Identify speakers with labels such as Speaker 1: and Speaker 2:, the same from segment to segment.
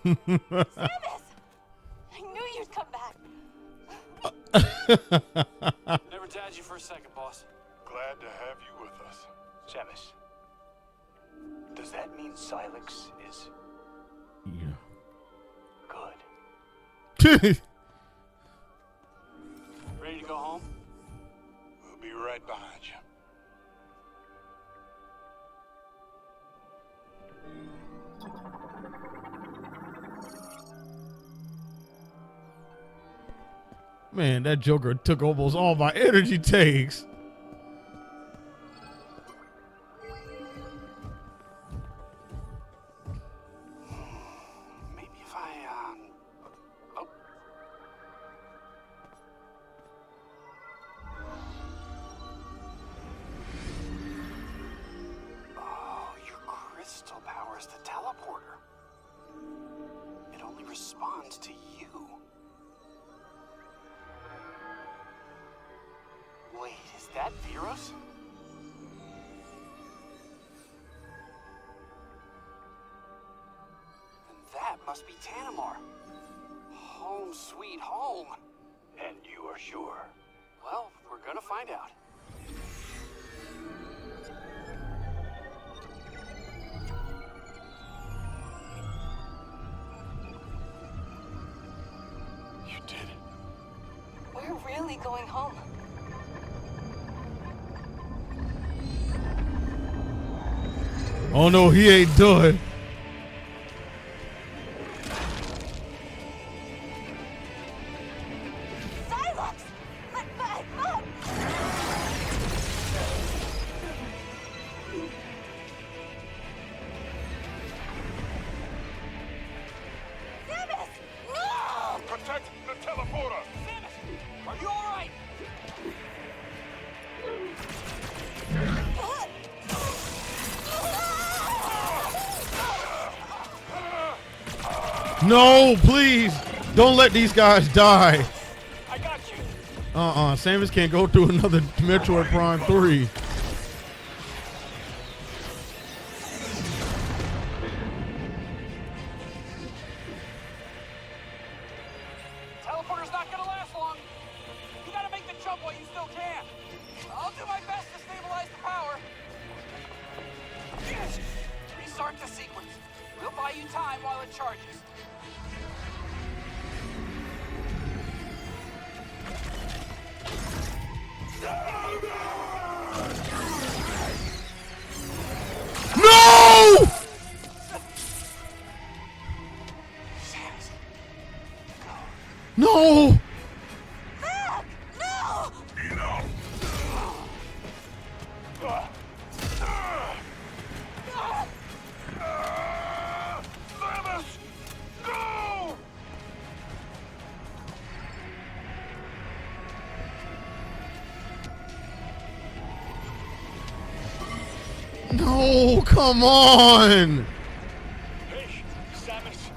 Speaker 1: Samus! I knew you'd come back.
Speaker 2: Never doubted you for a second, boss.
Speaker 3: Glad to have you with us.
Speaker 4: Samus, does that mean Silex is
Speaker 5: Yeah.
Speaker 4: good?
Speaker 2: Ready to go home?
Speaker 3: We'll be right behind you.
Speaker 5: Man, that Joker took almost all my energy takes.
Speaker 2: Maybe if I, oh. Oh, your crystal powers the teleporter. It only responds to you. Wait, is that Veros? Then that must be Tanamar. Home sweet home.
Speaker 4: And you are sure?
Speaker 2: Well, we're gonna find out.
Speaker 3: You did it.
Speaker 1: We're really going home.
Speaker 5: Oh no, he ain't done.
Speaker 1: Silex! Let back up! Samus! No!
Speaker 3: Protect the teleporter!
Speaker 2: Samus, are you alright?
Speaker 5: No, please. Don't let these guys die.
Speaker 2: I got you.
Speaker 5: Samus can't go through another Metroid Prime 3.
Speaker 2: Teleporter's not gonna last long. You gotta make the jump while you still can. I'll do my best to stabilize the power. Yes. Restart the sequence. We'll buy you time while it charges.
Speaker 5: No!
Speaker 2: Samus,
Speaker 5: No!
Speaker 1: Back! No!
Speaker 3: Samus! Go!
Speaker 5: No, come on!
Speaker 3: Hey, Samus.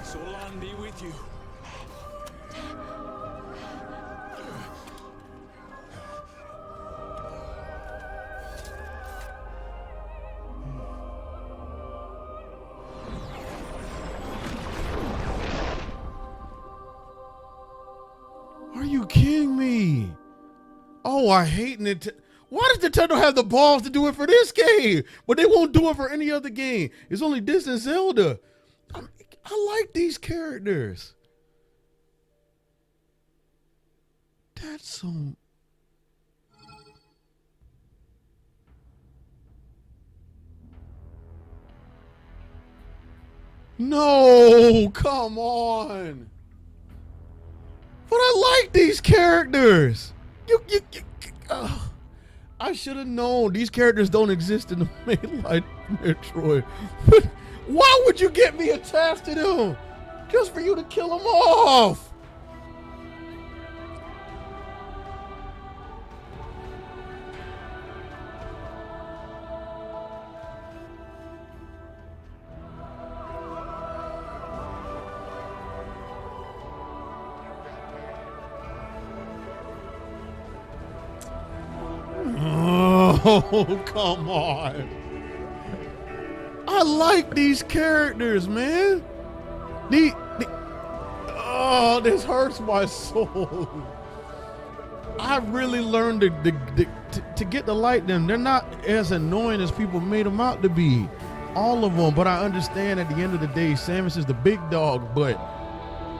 Speaker 2: Solon be with you.
Speaker 5: Are you kidding me? Oh, I hate Nintendo. Why does Nintendo have the balls to do it for this game, but they won't do it for any other game? It's only this and Zelda. I like these characters. That's so... No, come on. But I like these characters. I should have known these characters don't exist in the mainline Metroid. But why would you get me attached to them? Just for you to kill them off. Oh, come on. I like these characters, man. Oh, this hurts my soul. I really learned to get to like them. They're not as annoying as people made them out to be. All of them, but I understand at the end of the day, Samus is the big dog, but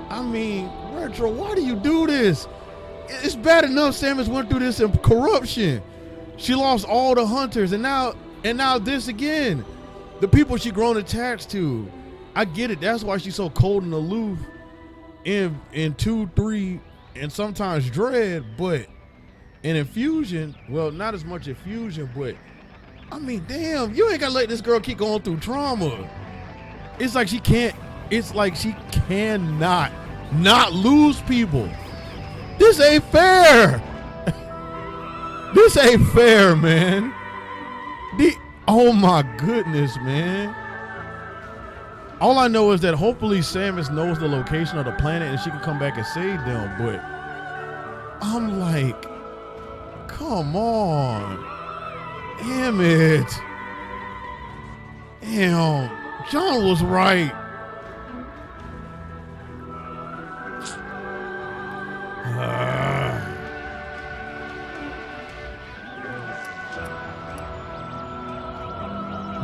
Speaker 5: I mean, Retro, why do you do this? It's bad enough Samus went through this in corruption. She lost all the hunters, and now this again. The people she grown attached to. I get it. That's why she's so cold and aloof in 2, 3, and sometimes Dread, but in Infusion, well, not as much Infusion, but I mean, damn, you ain't gotta let this girl keep going through trauma. It's like she cannot not lose people. This ain't fair. This ain't fair, man. Oh my goodness, man. All I know is that hopefully Samus knows the location of the planet and she can come back and save them, but I'm like, come on. Damn it. Damn. John was right.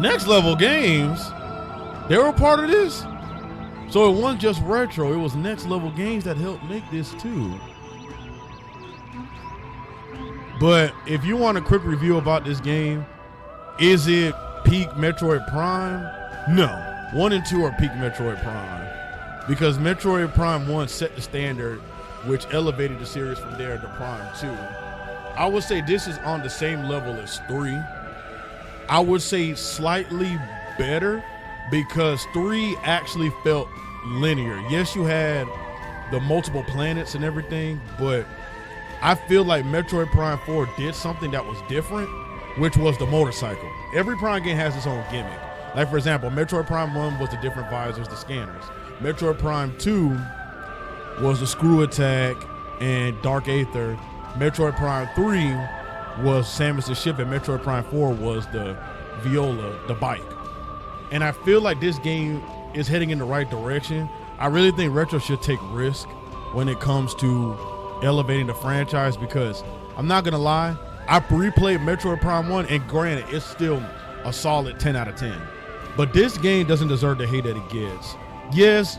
Speaker 5: Next Level Games, they were part of this. So it wasn't just Retro, it was Next Level Games that helped make this too. But if you want a quick review about this game, is it peak Metroid Prime? No. 1 and 2 are peak Metroid Prime. Because Metroid Prime 1 set the standard, which elevated the series from there to Prime 2. I would say this is on the same level as 3. I would say slightly better because 3 actually felt linear. Yes, you had the multiple planets and everything, but I feel like Metroid Prime 4 did something that was different, which was the motorcycle. Every Prime game has its own gimmick. Like, for example, Metroid Prime 1 was the different visors, the scanners. Metroid Prime 2 was the screw attack and Dark Aether. Metroid Prime 3 was Samus' ship, and Metroid Prime 4 was the Viola, the bike. And I feel like this game is heading in the right direction. I really think Retro should take risk when it comes to elevating the franchise, because I'm not gonna lie, I replayed Metroid Prime 1, and granted, it's still a solid 10 out of 10. But this game doesn't deserve the hate that it gets. Yes,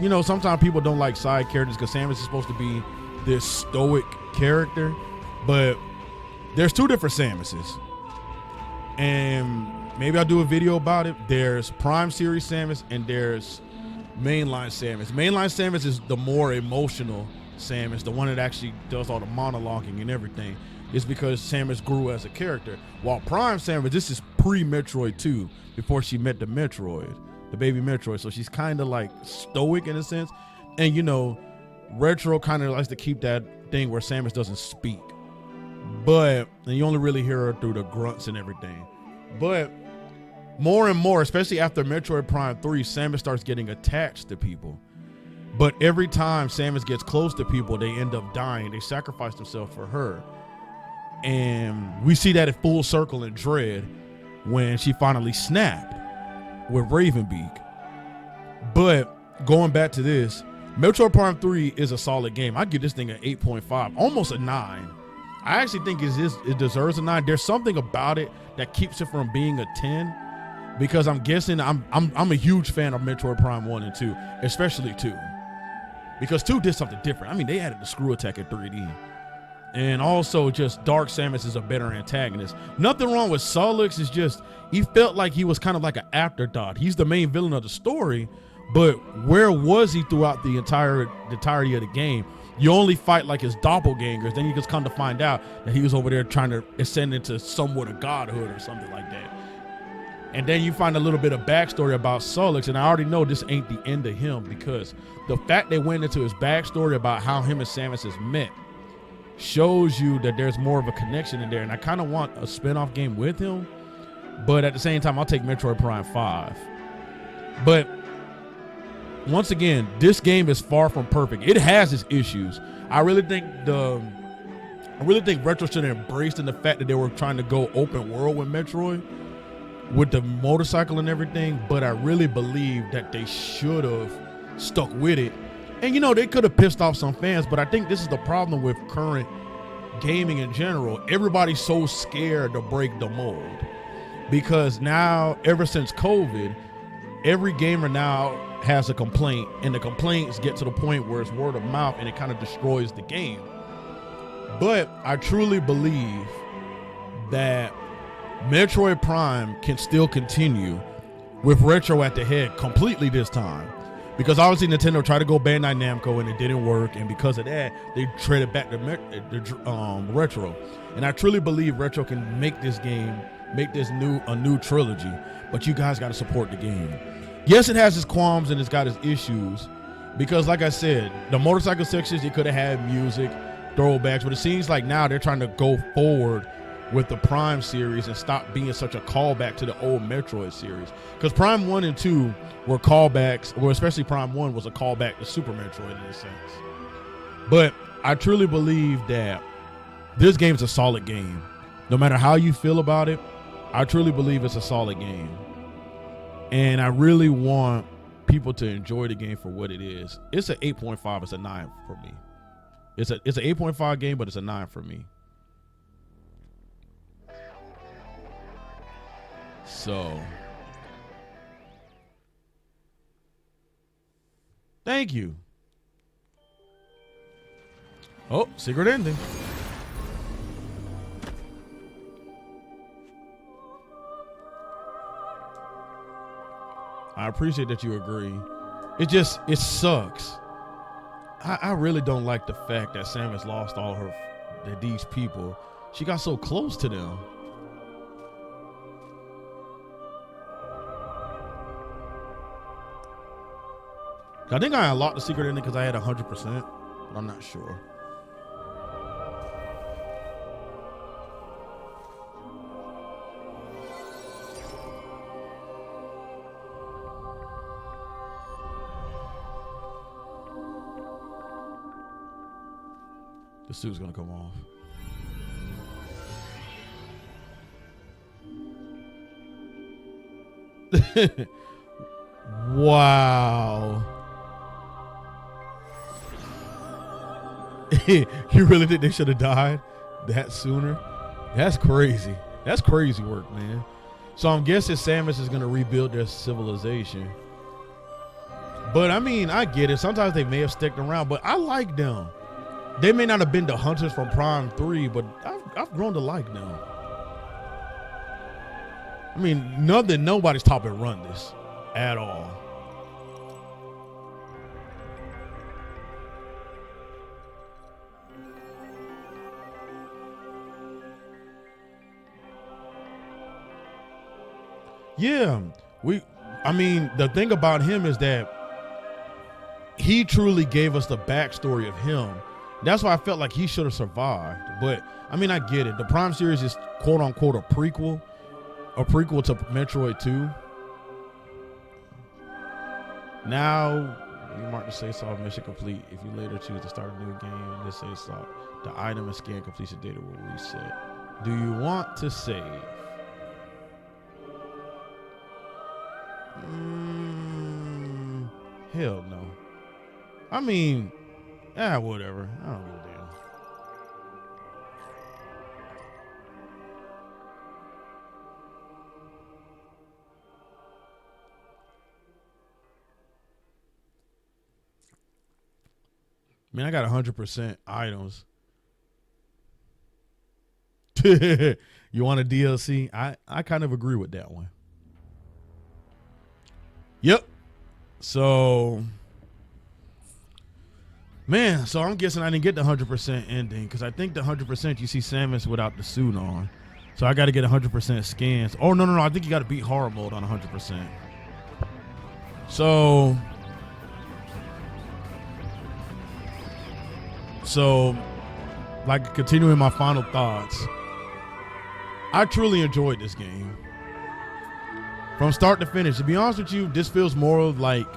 Speaker 5: you know, sometimes people don't like side characters because Samus is supposed to be this stoic character, but there's 2 different Samuses. And maybe I'll do a video about it. There's Prime Series Samus and there's Mainline Samus. Mainline Samus is the more emotional Samus, the one that actually does all the monologuing and everything. It's because Samus grew as a character. While Prime Samus, this is pre-Metroid 2, before she met the Metroid, the baby Metroid. So she's kind of like stoic in a sense. And you know, Retro kind of likes to keep that thing where Samus doesn't speak. And you only really hear her through the grunts and everything. But more and more, especially after Metroid Prime 3, Samus starts getting attached to people. But every time Samus gets close to people, they end up dying. They sacrifice themselves for her. And we see that at full circle in Dread when she finally snapped with Ravenbeak. But going back to this, Metroid Prime 3 is a solid game. I give this thing an 8.5, almost a 9. I actually think it deserves a 9. There's something about it that keeps it from being a 10, because I'm guessing I'm a huge fan of Metroid Prime 1 and 2, especially 2. Because 2 did something different. I mean, they added the screw attack in 3D. And also just Dark Samus is a better antagonist. Nothing wrong with Solix, it's just he felt like he was kind of like an afterthought. He's the main villain of the story, but where was he throughout the entirety of the game? You only fight like his doppelgangers, then you just come to find out that he was over there trying to ascend into somewhat of godhood or something like that. And then you find a little bit of backstory about Solix, and I already know this ain't the end of him, because the fact they went into his backstory about how him and Samus has met shows you that there's more of a connection in there. And I kind of want a spin-off game with him, but at the same time, I'll take Metroid Prime 5. But once again, this game is far from perfect. It has its issues. I really think the I really think Retro should have embraced in the fact that they were trying to go open world with Metroid, with the motorcycle and everything, but I really believe that they should have stuck with it. And you know, they could have pissed off some fans, but I think this is the problem with current gaming in general. Everybody's so scared to break the mold because now, ever since COVID, every gamer now has a complaint, and the complaints get to the point where it's word of mouth and it kind of destroys the game. But I truly believe that Metroid Prime can still continue with Retro at the head completely this time. Because obviously Nintendo tried to go Bandai Namco and it didn't work, and because of that, they traded back to Retro. And I truly believe Retro can make this game, make this a new trilogy, but you guys got to support the game. Yes, it has its qualms and it's got its issues, because like I said, the motorcycle sections, you could have had music, throwbacks, but it seems like now they're trying to go forward with the Prime series and stop being such a callback to the old Metroid series. Because Prime 1 and 2 were callbacks, or especially Prime 1 was a callback to Super Metroid in a sense. But I truly believe that this game is a solid game. No matter how you feel about it, I truly believe it's a solid game. And I really want people to enjoy the game for what it is. It's an 8.5, it's a 9 for me. It's an 8.5 game, but it's a 9 for me. So, thank you. Oh, secret ending. I appreciate that you agree. It sucks. I really don't like the fact that Samus lost all these people. She got so close to them. I think I unlocked the secret ending because I had 100%, but I'm not sure. The suit's gonna come off. Wow. You really think they should have died that sooner? That's crazy. That's crazy work, man. So I'm guessing Samus is gonna rebuild their civilization. But I mean, I get it. Sometimes they may have stuck around, but I like them. They may not have been the hunters from Prime 3, but I've grown to like them. I mean, nobody's topping Run this at all. Yeah, I mean, the thing about him is that he truly gave us the backstory of him. That's why I felt like he should have survived. But I mean, I get it. The Prime series is quote unquote a prequel to Metroid 2. Now, you mark the save solve mission complete. If you later choose to start a new game, this save solve, the item and scan completion data will reset. Do you want to save? Hell no. I mean, whatever. I don't give a damn. Man, I got 100% items. You want a DLC? I kind of agree with that one. Yep. So, man, so I'm guessing I didn't get the 100% ending because I think the 100% you see Samus without the suit on. So I got to get 100% scans. Oh, no. I think you got to beat horror mode on 100%. So, like, continuing my final thoughts, I truly enjoyed this game. From start to finish. To be honest with you, this feels more like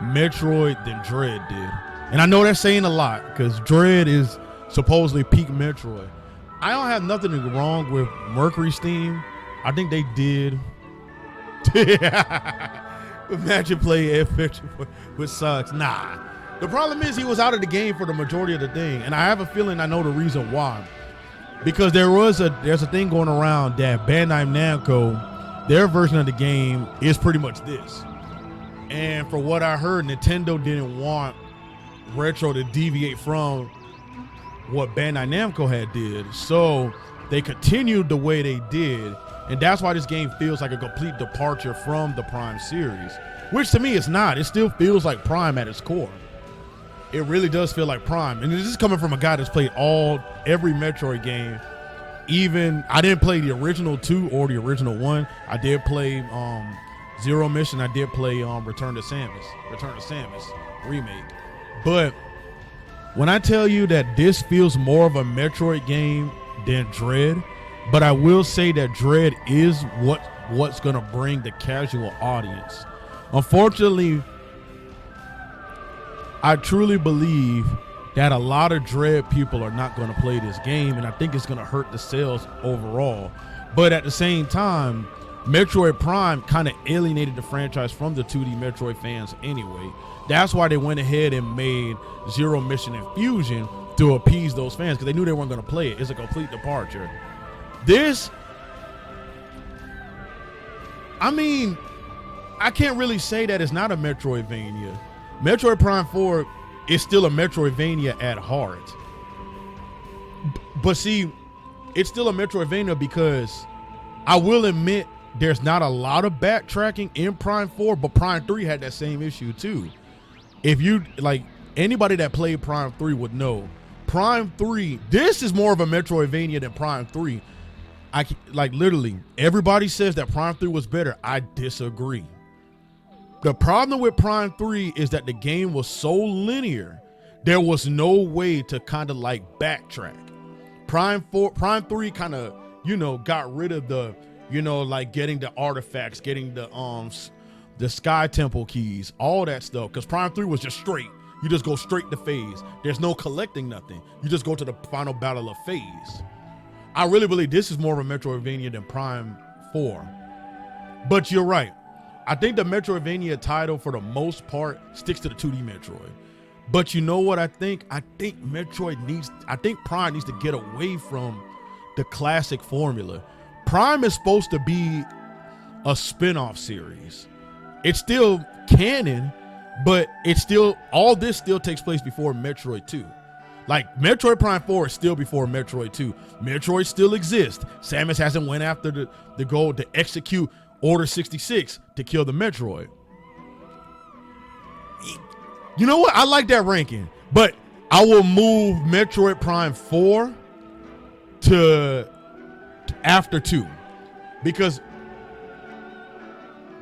Speaker 5: Metroid than Dread did. And I know that's saying a lot because Dread is supposedly peak Metroid. I don't have nothing wrong with Mercury's theme. I think they did. Imagine playing Adventure with Sucks. Nah. The problem is he was out of the game for the majority of the thing, and I have a feeling I know the reason why. Because there's a thing going around that Bandai Namco, their version of the game is pretty much this. And for what I heard, Nintendo didn't want Retro to deviate from what Bandai Namco had did, so they continued the way they did, and that's why this game feels like a complete departure from the Prime series, which to me it's not. It still feels like Prime at its core. It really does feel like Prime, and this is coming from a guy that's played every Metroid game. Even I didn't play the original 2 or the original 1. I did play Zero Mission. I did play Return to Samus remake. But when I tell you that this feels more of a Metroid game than Dread, but I will say that Dread is what's gonna bring the casual audience. Unfortunately, I truly believe that a lot of Dread people are not going to play this game, and I think it's going to hurt the sales overall. But at the same time, Metroid Prime kind of alienated the franchise from the 2D Metroid fans anyway. That's why they went ahead and made Zero Mission and Fusion to appease those fans, because they knew they weren't going to play it. It's a complete departure. This, I mean, I can't really say that it's not a Metroidvania. Metroid Prime 4 is still a Metroidvania at heart. But see, it's still a Metroidvania because I will admit there's not a lot of backtracking in Prime 4, but Prime 3 had that same issue too. If you, like, anybody that played Prime 3 would know, Prime 3, this is more of a Metroidvania than Prime 3. Literally, everybody says that Prime 3 was better. I disagree. The problem with Prime 3 is that the game was so linear, there was no way to kind of like backtrack. Prime 3 kind of, got rid of the, like getting the artifacts, getting the Sky Temple keys, all that stuff. Because Prime 3 was just straight. You just go straight to phase. There's no collecting nothing. You just go to the final battle of phase. I really believe this is more of a Metroidvania than Prime 4. But you're right. I think the Metroidvania title, for the most part, sticks to the 2D Metroid. But you know what I think? I think Prime needs to get away from the classic formula. Prime is supposed to be a spin-off series. It's still canon, but all this still takes place before Metroid 2. Like, Metroid Prime 4 is still before Metroid 2. Metroid still exists. Samus hasn't went after the goal to execute Order 66 to kill the Metroid. You know what? I like that ranking, but I will move Metroid Prime 4 to after 2, because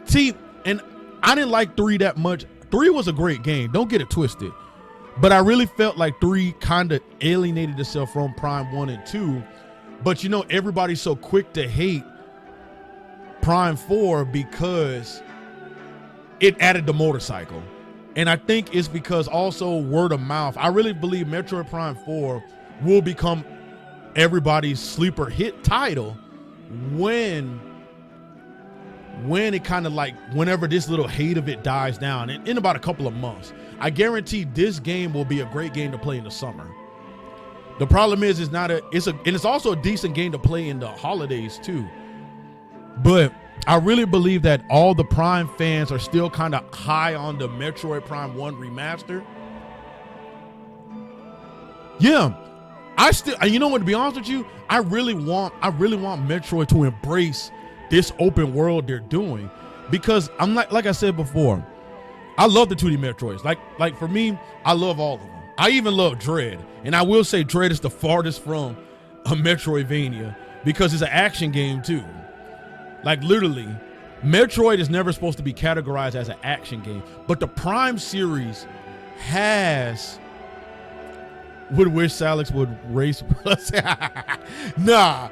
Speaker 5: see, and I didn't like 3 that much. 3 was a great game, don't get it twisted, but I really felt like 3 kind of alienated itself from Prime 1 and 2. But everybody's so quick to hate Prime 4 because it added the motorcycle. And I think it's because also word of mouth. I really believe Metroid Prime 4 will become everybody's sleeper hit title when it kind of like, whenever this little hate of it dies down in about a couple of months. I guarantee this game will be a great game to play in the summer. The problem is it's also a decent game to play in the holidays too. But I really believe that all the Prime fans are still kind of high on the Metroid Prime 1 remaster. Yeah, to be honest with you, I really want Metroid to embrace this open world they're doing, because I'm like I said before, I love the 2D Metroids. Like for me, I love all of them. I even love Dread, and I will say Dread is the farthest from a Metroidvania because it's an action game too. Like, literally, Metroid is never supposed to be categorized as an action game, but the Prime series has. Would wish Salix would race. Nah,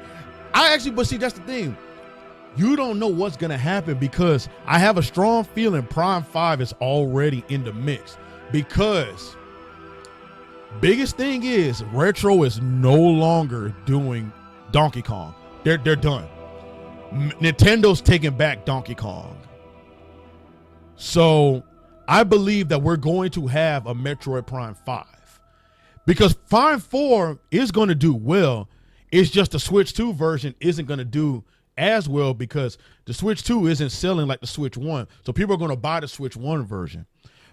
Speaker 5: but see, that's the thing. You don't know what's gonna happen, because I have a strong feeling Prime 5 is already in the mix, because Biggest thing is Retro is no longer doing Donkey Kong. They're done. Nintendo's taking back Donkey Kong. So I believe that we're going to have a Metroid Prime 5. Because Prime 4 is going to do well. It's just the Switch 2 version isn't going to do as well because the Switch 2 isn't selling like the Switch 1. So people are going to buy the Switch 1 version.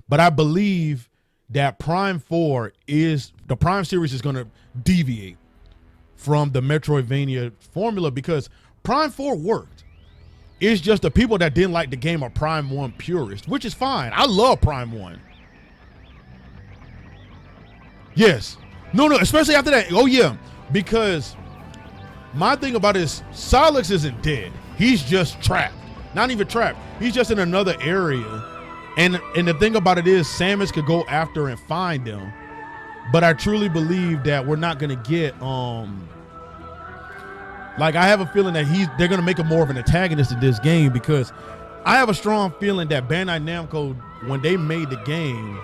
Speaker 5: But I believe that Prime 4 is, the Prime series is going to deviate from the Metroidvania formula because Prime 4 worked. It's just the people that didn't like the game are Prime 1 purists, which is fine. I love Prime 1. Yes. No, especially after that. Oh, yeah. Because my thing about it is Solix isn't dead. He's just trapped. Not even trapped. He's just in another area. And the thing about it is Samus could go after and find them. But I truly believe that we're not going to get like I have a feeling that they're going to make him more of an antagonist in this game because I have a strong feeling that Bandai Namco, when they made the game,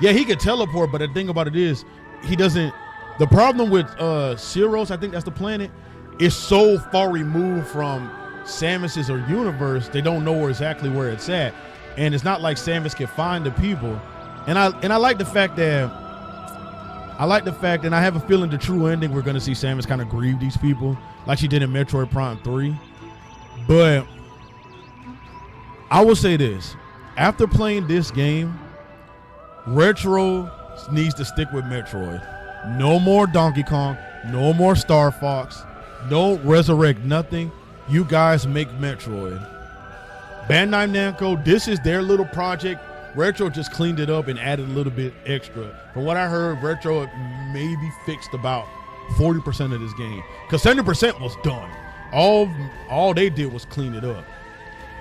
Speaker 5: yeah, he could teleport, but the thing about it is he doesn't. The problem with Cyros, I think that's the planet, is so far removed from Samus's or universe, they don't know exactly where it's at. And it's not like Samus can find the people. And I like the fact that and I have a feeling the true ending, we're going to see Samus kind of grieve these people like she did in Metroid Prime 3. But I will say this. After playing this game, Retro needs to stick with Metroid. No more Donkey Kong. No more Star Fox. Don't resurrect nothing. You guys make Metroid. Bandai Namco, this is their little project. Retro just cleaned it up and added a little bit extra. From what I heard, Retro maybe fixed about 40% of this game because 70% was done. All they did was clean it up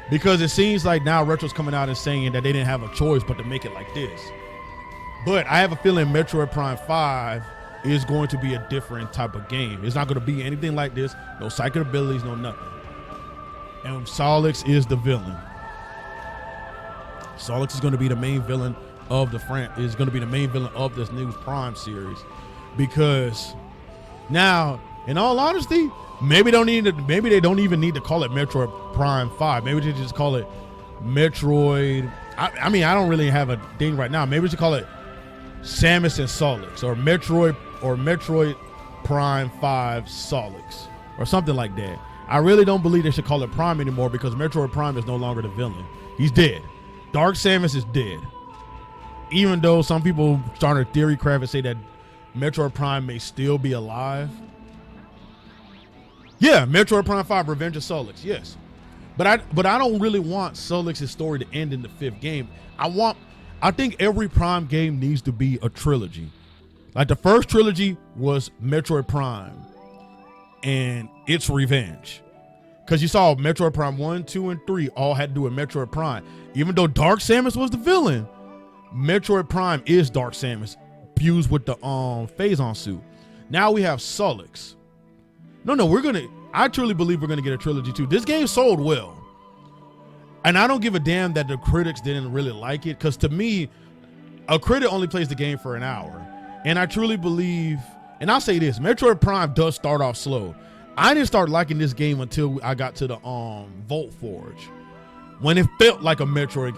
Speaker 5: because it seems like now Retro's coming out and saying that they didn't have a choice but to make it like this. But I have a feeling Metroid Prime 5 is going to be a different type of game. It's not going to be anything like this. No psychic abilities, no nothing. And Solix is the villain. Solix is going to be the main villain of is going to be the main villain of this new Prime series, because now, in all honesty, maybe they don't even need to call it Metroid Prime 5. Maybe they just call it Metroid. I mean, I don't really have a thing right now. Maybe we should call it Samus and Solix, or Metroid Prime 5 Solix, or something like that. I really don't believe they should call it Prime anymore because Metroid Prime is no longer the villain. He's dead. Dark Samus is dead. Even though some people started theory craft and say that Metroid Prime may still be alive. Yeah, Metroid Prime 5, Revenge of Solix, yes. But I don't really want Solix's story to end in the 5th game. I think every Prime game needs to be a trilogy. Like the first trilogy was Metroid Prime and its revenge. Because you saw Metroid Prime 1, 2, and 3 all had to do with Metroid Prime. Even though Dark Samus was the villain, Metroid Prime is Dark Samus fused with the Phazon suit. Now we have Solix. I truly believe we're gonna get a trilogy too. This game sold well. And I don't give a damn that the critics didn't really like it, because to me, a critic only plays the game for an hour. And I truly believe, and I'll say this, Metroid Prime does start off slow. I didn't start liking this game until I got to the Volt Forge, when it felt like a Metroid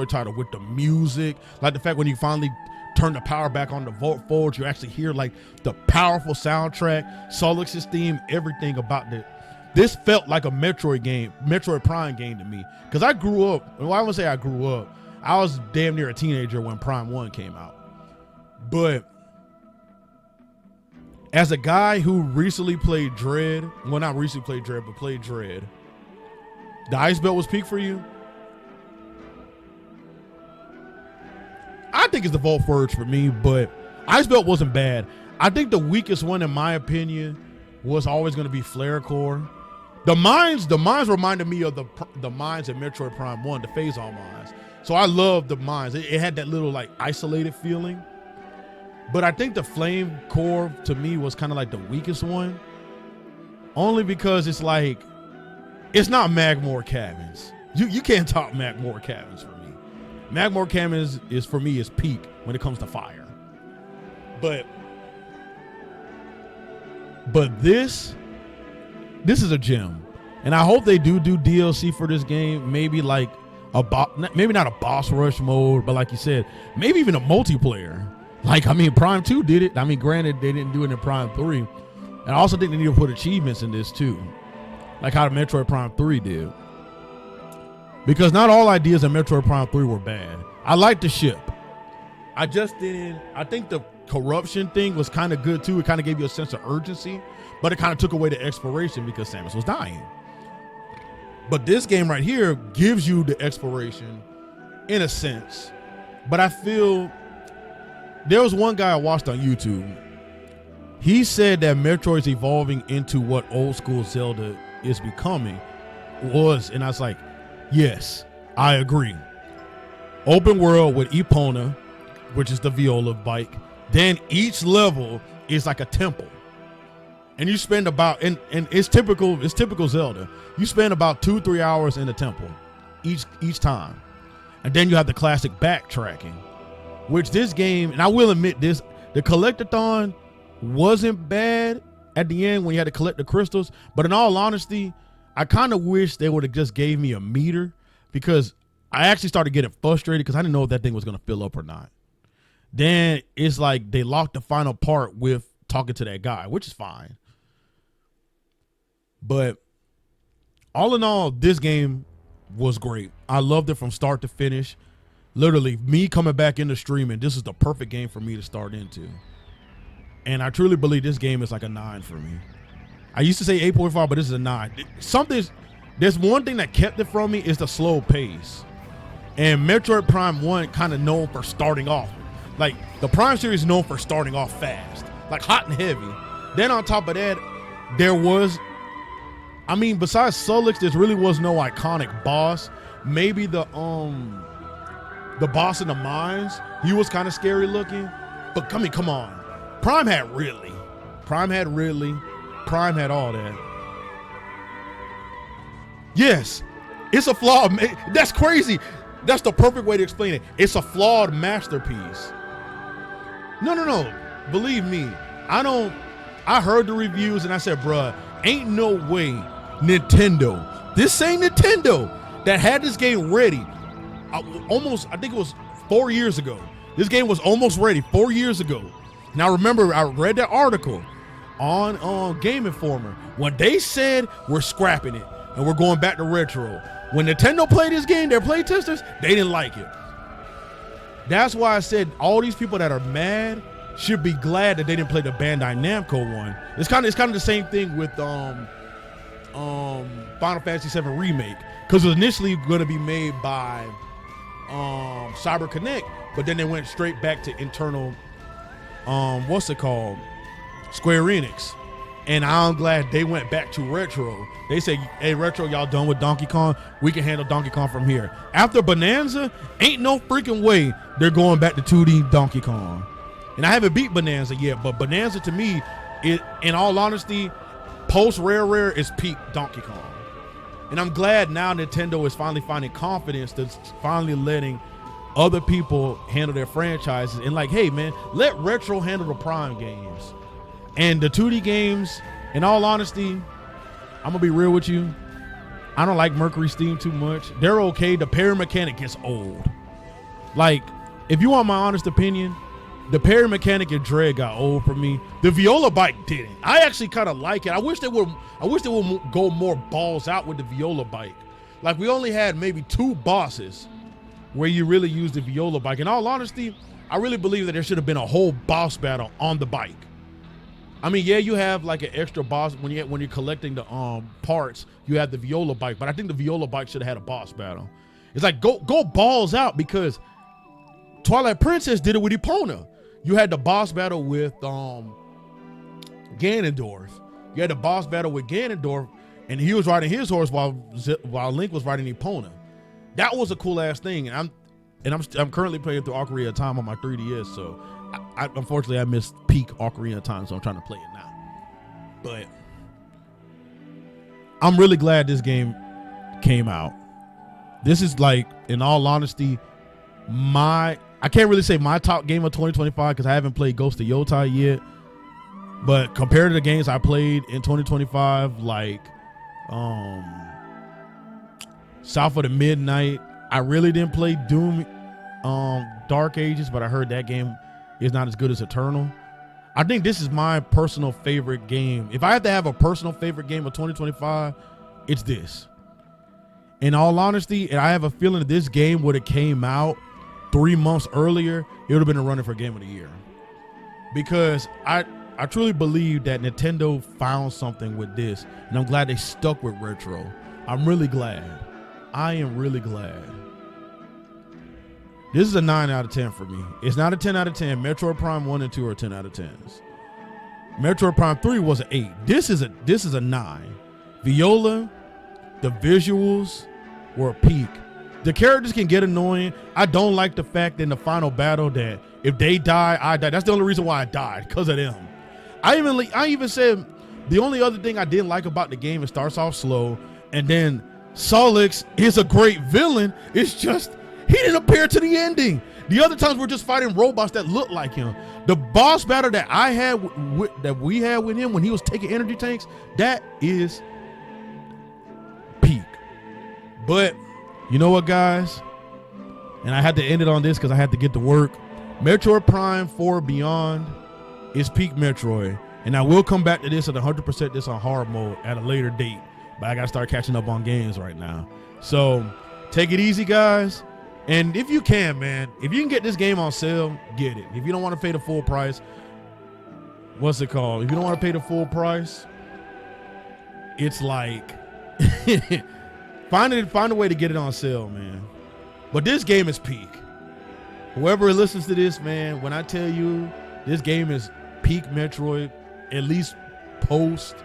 Speaker 5: title with the music, like the fact when you finally turn the power back on the Volt Forge, you actually hear like the powerful soundtrack, Solix's theme, everything about it. This felt like a Metroid Prime game to me, because I grew up. Well, I wouldn't say I grew up. I was damn near a teenager when Prime 1 came out. But as a guy who recently played Dread, well, not recently played Dread, but played Dread, the Ice Belt was peak for you? I think it's the Volt Forge for me, but Ice Belt wasn't bad. I think the weakest one, in my opinion, was always going to be Flare Core. The mines reminded me of the mines in Metroid Prime 1, the Phazon mines. So I love the mines. It had that little like isolated feeling. But I think the Flame Core to me was kind of like the weakest one. Only because it's like, it's not Magmore Cabins. You can't top Magmore Cabins for me. Magmore Cabins is for me is peak when it comes to fire. But this is a gem, and I hope they do DLC for this game. Maybe like maybe not a boss rush mode, but like you said, maybe even a multiplayer. Like, I mean, Prime 2 did it. I mean, granted, they didn't do it in Prime 3. And I also think they need to put achievements in this too, like how the Metroid Prime 3 did. Because not all ideas in Metroid Prime 3 were bad. I liked the ship. I think the corruption thing was kind of good too. It kind of gave you a sense of urgency, but it kind of took away the exploration because Samus was dying. But this game right here gives you the exploration in a sense. But I feel there was one guy I watched on YouTube. He said that Metroid's evolving into what old school Zelda is becoming and I was like, yes, I agree. Open world with Epona, which is the Viola bike. Then each level is like a temple. And you spend about, and it's typical Zelda. You spend about 2-3 hours in the temple each time. And then you have the classic backtracking, which this game, and I will admit this, the collectathon wasn't bad at the end when you had to collect the crystals. But in all honesty, I kind of wish they would have just gave me a meter, because I actually started getting frustrated because I didn't know if that thing was going to fill up or not. Then it's like they locked the final part with talking to that guy, which is fine. But all in all, this game was great. I loved it from start to finish. Literally, me coming back into streaming, this is the perfect game for me to start into. And I truly believe this game is like a 9 for me. I used to say 8.5, but this is a 9. There's one thing that kept it from me is the slow pace. And Metroid Prime 1 kind of known for starting off. Like, the Prime series is known for starting off fast. Like, hot and heavy. Then on top of that, besides Solix, there really was no iconic boss. Maybe the boss in the mines, he was kind of scary looking. But come on. Prime had Ridley. Prime had all that. Yes, it's a flawed. That's crazy. That's the perfect way to explain it. It's a flawed masterpiece. No. Believe me, I heard the reviews and I said, bruh, ain't no way Nintendo, this same Nintendo that had this game ready I think it was 4 years ago. This game was almost ready 4 years ago. Now remember, I read that article on Game Informer when they said we're scrapping it and we're going back to retro. When Nintendo played this game, their playtesters, they didn't like it. That's why I said all these people that are mad should be glad that they didn't play the Bandai Namco one. It's kind of the same thing with Final Fantasy VII Remake, because it was initially going to be made by CyberConnect, but then they went straight back to internal Square Enix. And I'm glad they went back to retro. They say, hey, retro, y'all done with Donkey Kong? We can handle Donkey Kong from here. After Bonanza, ain't no freaking way they're going back to 2D Donkey Kong. And I haven't beat Bonanza yet, but Bonanza to me, in all honesty, post Rare is peak Donkey Kong. And I'm glad now Nintendo is finally finding confidence that's finally letting other people handle their franchises. And like, hey, man, let retro handle the Prime games. And the 2D games, in all honesty, I'm going to be real with you. I don't like Mercury Steam too much. They're okay. The parry mechanic gets old. Like, if you want my honest opinion, the parry mechanic in Dread got old for me. The Viola bike didn't. I actually kind of like it. I wish they would go more balls out with the Viola bike. Like, we only had maybe 2 bosses where you really use the Viola bike. In all honesty, I really believe that there should have been a whole boss battle on the bike. I mean, yeah, you have like an extra boss when you're collecting the parts. You have the Viola bike, but I think the Viola bike should have had a boss battle. It's like go balls out, because Twilight Princess did it with Epona. You had the boss battle with Ganondorf. You had the boss battle with Ganondorf, and he was riding his horse while Link was riding Epona. That was a cool ass thing, and I'm currently playing through Ocarina of Time on my 3DS, so. Unfortunately, I missed peak Ocarina of Time, so I'm trying to play it now. But I'm really glad this game came out. This is like, in all honesty, I can't really say my top game of 2025 because I haven't played Ghost of Yotai yet. But compared to the games I played in 2025, like South of the Midnight, I really didn't play Doom Dark Ages, but I heard that game is not as good as Eternal. I think this is my personal favorite game. If I had to have a personal favorite game of 2025, it's this. In all honesty, and I have a feeling that this game would have came out 3 months earlier, it would have been a running for Game of the Year. Because I truly believe that Nintendo found something with this, and I'm glad they stuck with retro. I'm really glad. I am really glad. This is a 9 out of 10 for me. It's not a 10 out of 10. Metroid Prime 1 and 2 are 10 out of 10s. Metroid Prime 3 was an 8. This is a 9. Viola, the visuals were a peak. The characters can get annoying. I don't like the fact in the final battle that if they die, I die. That's the only reason why I died, because of them. I even said the only other thing I didn't like about the game, it starts off slow, and then Solix is a great villain. It's just he didn't appear to the ending. The other times we're just fighting robots that look like him. The boss battle that I had that we had with him when he was taking energy tanks, that is peak. But you know what, guys? And I had to end it on this because I had to get to work. Metroid Prime 4 Beyond is peak Metroid. And I will come back to this at 100% this on hard mode at a later date. But I got to start catching up on games right now. So take it easy, guys. And if you can, man, if you can get this game on sale, get it. If you don't want to pay the full price, what's it called? If you don't want to pay the full price, it's like find a way to get it on sale, man. But this game is peak. Whoever listens to this, man, when I tell you this game is peak Metroid, at least post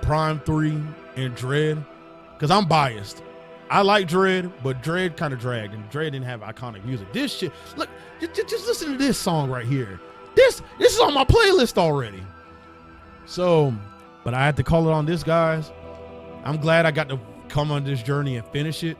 Speaker 5: Prime 3 and Dread, because I'm biased. I like Dread, but Dread kind of dragged, and Dread didn't have iconic music. This shit, look, just listen to this song right here. This is on my playlist already. So, but I had to call it on this, guys. I'm glad I got to come on this journey and finish it.